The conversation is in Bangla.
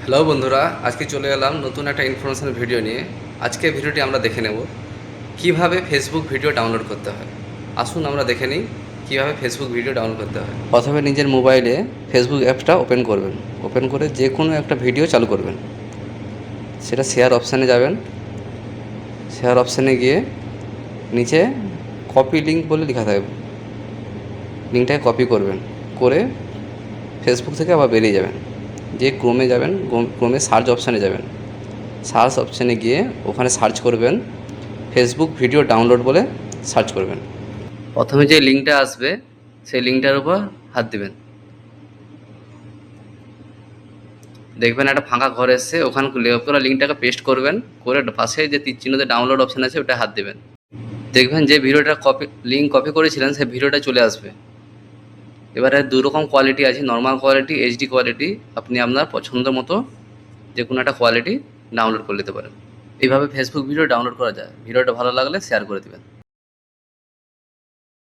হ্যালো বন্ধুরা, আজকে চলে এলাম নতুন একটা ইনফরমেশনের ভিডিও নিয়ে। আজকে ভিডিওটি আমরা দেখে নেব কিভাবে ফেসবুক ভিডিও ডাউনলোড করতে হয়। আসুন আমরা দেখে নিই কীভাবে ফেসবুক ভিডিও ডাউনলোড করতে হয়। প্রথমে নিজের মোবাইলে ফেসবুক অ্যাপটা ওপেন করবেন। ওপেন করে যে কোনো একটা ভিডিও চালু করবেন। সেটা শেয়ার অপশানে যাবেন। শেয়ার অপশানে গিয়ে নিচে কপি লিঙ্ক বলে লেখা থাকবে, লিঙ্কটাকে কপি করবেন। করে ফেসবুক থেকে আবার বেরিয়ে যাবেন, যে ক্রোমে যাবেন, ক্রোমে সার্চ অপশানে যাবেন। সার্চ অপশানে গিয়ে ওখানে সার্চ করবেন ফেসবুক ভিডিও ডাউনলোড বলে সার্চ করবেন। প্রথমে যে লিঙ্কটা আসবে সেই লিঙ্কটার উপর হাত দিবেন। দেখবেন একটা ফাঁকা ঘর এসছে, ওখানে পুরো লিঙ্কটাকে পেস্ট করবেন। করে পাশে যে তীর চিহ্নতে ডাউনলোড অপশান আছে ওটা হাত দেবেন। দেখবেন যে ভিডিওটা লিঙ্ক কপি করেছিলেন সেই ভিডিওটা চলে আসবে। এবারে দুরকম কোয়ালিটি আছে, নর্মাল কোয়ালিটি, এইচডি কোয়ালিটি। আপনি আপনার পছন্দ মতো যে কোনো একটা কোয়ালিটি ডাউনলোড করে নিতে পারেন। এইভাবে ফেসবুক ভিডিও ডাউনলোড করা যায়। ভিডিওটা ভালো লাগলে শেয়ার করে দেবেন।